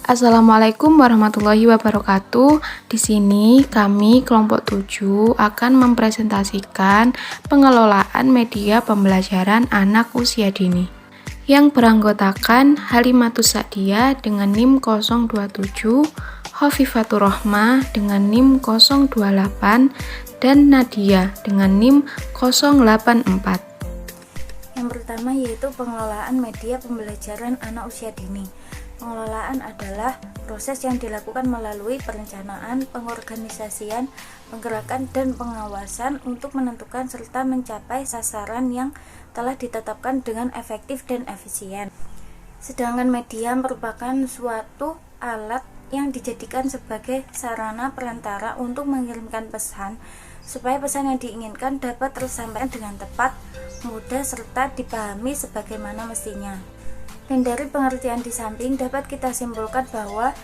Assalamualaikum warahmatullahi wabarakatuh. Di sini kami kelompok 7 akan mempresentasikan pengelolaan media pembelajaran anak usia dini yang beranggotakan Halimatus Sa'diyah dengan NIM 027, Khofifatur Rohmah dengan NIM 028, dan Nadia dengan NIM 084. Yang pertama yaitu pengelolaan media pembelajaran anak usia dini. Pengelolaan adalah proses yang dilakukan melalui perencanaan, pengorganisasian, penggerakan, dan pengawasan untuk menentukan serta mencapai sasaran yang telah ditetapkan dengan efektif dan efisien. Sedangkan media merupakan suatu alat yang dijadikan sebagai sarana perantara untuk mengirimkan pesan, supaya pesan yang diinginkan dapat tersampaikan dengan tepat, mudah, serta dipahami sebagaimana mestinya. Dan dari pengertian di samping dapat kita simpulkan bahwa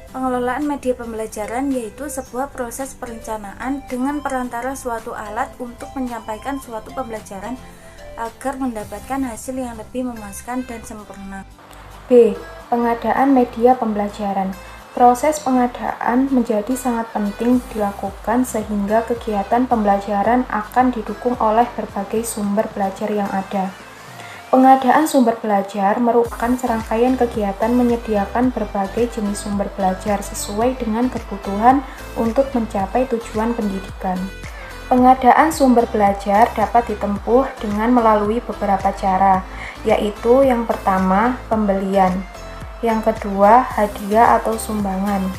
pengelolaan media pembelajaran yaitu sebuah proses perencanaan dengan perantara suatu alat untuk menyampaikan suatu pembelajaran agar mendapatkan hasil yang lebih memuaskan dan sempurna. B. Pengadaan media pembelajaran. Proses pengadaan menjadi sangat penting dilakukan sehingga kegiatan pembelajaran akan didukung oleh berbagai sumber belajar yang ada. Pengadaan sumber belajar merupakan serangkaian kegiatan menyediakan berbagai jenis sumber belajar sesuai dengan kebutuhan untuk mencapai tujuan pendidikan. Pengadaan sumber belajar dapat ditempuh dengan melalui beberapa cara, yaitu yang pertama, pembelian, yang kedua, hadiah atau sumbangan,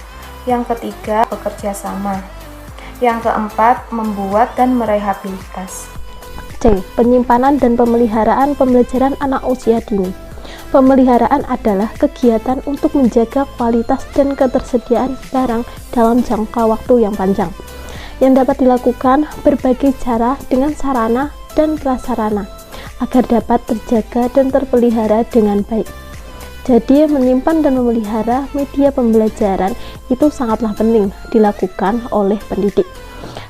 yang ketiga, bekerja sama, yang keempat, membuat dan merehabilitas. C. Penyimpanan dan pemeliharaan pembelajaran anak usia dini. Pemeliharaan adalah kegiatan untuk menjaga kualitas dan ketersediaan barang dalam jangka waktu yang panjang, yang dapat dilakukan berbagai cara dengan sarana dan prasarana agar dapat terjaga dan terpelihara dengan baik. Jadi, menyimpan dan memelihara media pembelajaran itu sangatlah penting dilakukan oleh pendidik,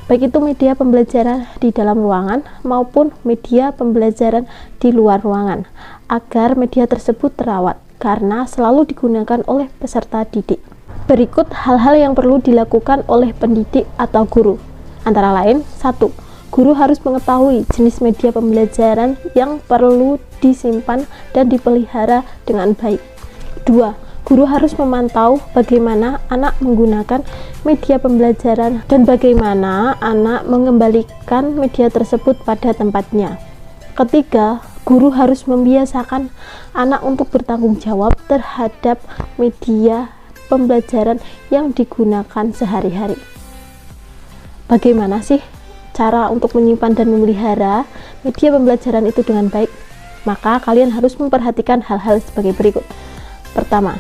baik itu media pembelajaran di dalam ruangan maupun media pembelajaran di luar ruangan, agar media tersebut terawat karena selalu digunakan oleh peserta didik. Berikut hal-hal yang perlu dilakukan oleh pendidik atau guru. Antara lain, 1. Guru harus mengetahui jenis media pembelajaran yang perlu disimpan dan dipelihara dengan baik. 2. Guru harus memantau bagaimana anak menggunakan media pembelajaran dan bagaimana anak mengembalikan media tersebut pada tempatnya. Ketiga, guru harus membiasakan anak untuk bertanggung jawab terhadap media pembelajaran yang digunakan sehari-hari. Bagaimana sih cara untuk menyimpan dan memelihara media pembelajaran itu dengan baik? Maka kalian harus memperhatikan hal-hal sebagai berikut. Pertama,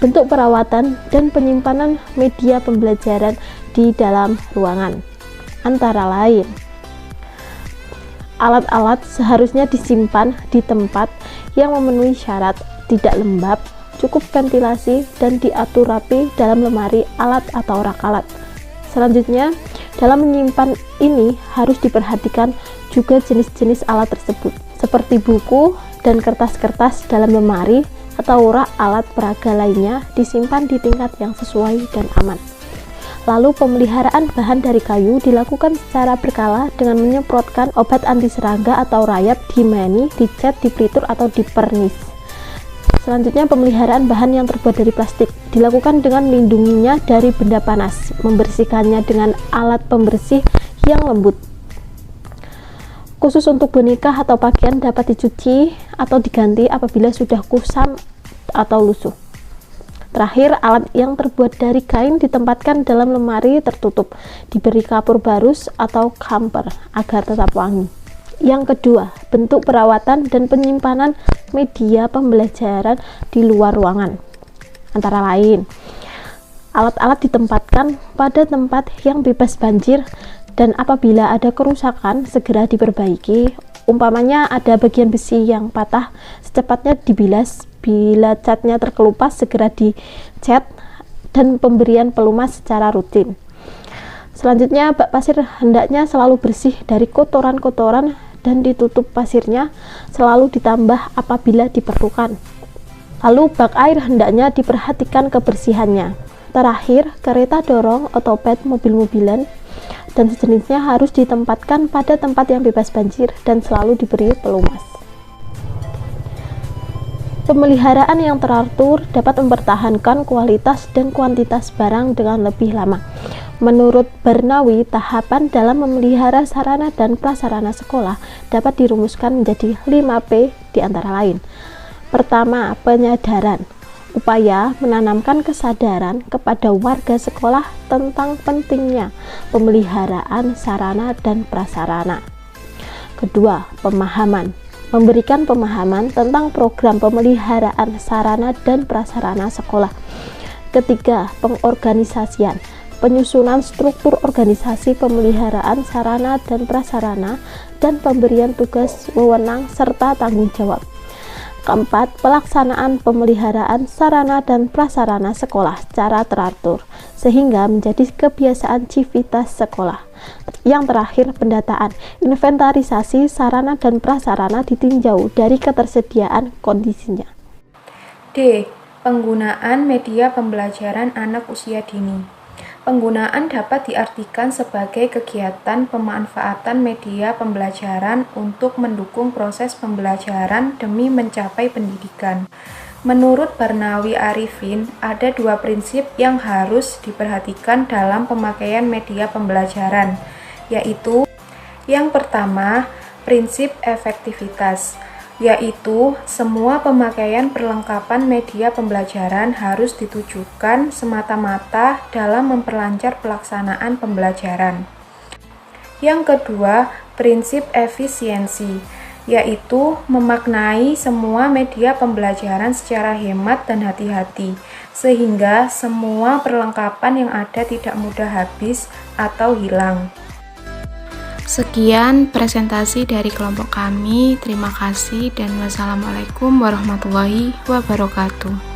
bentuk perawatan dan penyimpanan media pembelajaran di dalam ruangan. Antara lain, alat-alat seharusnya disimpan di tempat yang memenuhi syarat, tidak lembab, cukup ventilasi, dan diatur rapi dalam lemari alat atau rak alat. Selanjutnya, dalam menyimpan ini harus diperhatikan juga jenis-jenis alat tersebut, seperti buku dan kertas-kertas dalam lemari atau rak alat peraga lainnya disimpan di tingkat yang sesuai dan aman. Lalu pemeliharaan bahan dari kayu dilakukan secara berkala dengan menyemprotkan obat anti serangga atau rayap di mani, dicat, dipelitur atau dipernis. Selanjutnya, pemeliharaan bahan yang terbuat dari plastik dilakukan dengan melindunginya dari benda panas, membersihkannya dengan alat pembersih yang lembut. Khusus untuk boneka atau pakaian dapat dicuci atau diganti apabila sudah kusam atau lusuh. Terakhir, alat yang terbuat dari kain ditempatkan dalam lemari tertutup, diberi kapur barus atau kamper agar tetap wangi. Yang kedua, bentuk perawatan dan penyimpanan media pembelajaran di luar ruangan. Antara lain, alat-alat ditempatkan pada tempat yang bebas banjir dan apabila ada kerusakan segera diperbaiki. Umpamanya ada bagian besi yang patah, secepatnya dibilas, bila catnya terkelupas segera dicat, dan pemberian pelumas secara rutin. Selanjutnya, bak pasir hendaknya selalu bersih dari kotoran-kotoran dan ditutup pasirnya selalu ditambah apabila diperlukan. Lalu bak air hendaknya diperhatikan kebersihannya. Terakhir, kereta dorong, otopet, mobil-mobilan, dan sejenisnya harus ditempatkan pada tempat yang bebas banjir dan selalu diberi pelumas. Pemeliharaan yang teratur dapat mempertahankan kualitas dan kuantitas barang dengan lebih lama. Menurut Barnawi, tahapan dalam memelihara sarana dan prasarana sekolah dapat dirumuskan menjadi 5P di antara lain. Pertama, penyadaran. Upaya menanamkan kesadaran kepada warga sekolah tentang pentingnya pemeliharaan sarana dan prasarana. Kedua, pemahaman. Memberikan pemahaman tentang program pemeliharaan sarana dan prasarana sekolah. Ketiga, pengorganisasian. Penyusunan struktur organisasi pemeliharaan sarana dan prasarana dan pemberian tugas, wewenang, serta tanggung jawab. Keempat, pelaksanaan pemeliharaan sarana dan prasarana sekolah secara teratur sehingga menjadi kebiasaan civitas sekolah. Yang terakhir, pendataan. Inventarisasi sarana dan prasarana ditinjau dari ketersediaan kondisinya. D. Penggunaan media pembelajaran anak usia dini. Penggunaan dapat diartikan sebagai kegiatan pemanfaatan media pembelajaran untuk mendukung proses pembelajaran demi mencapai pendidikan. Menurut Barnawi Arifin, ada dua prinsip yang harus diperhatikan dalam pemakaian media pembelajaran, yaitu yang pertama, prinsip efektivitas, yaitu semua pemakaian perlengkapan media pembelajaran harus ditujukan semata-mata dalam memperlancar pelaksanaan pembelajaran. Yang kedua, prinsip efisiensi, yaitu memaknai semua media pembelajaran secara hemat dan hati-hati, sehingga semua perlengkapan yang ada tidak mudah habis atau hilang. Sekian presentasi dari kelompok kami. Terima kasih dan wassalamualaikum warahmatullahi wabarakatuh.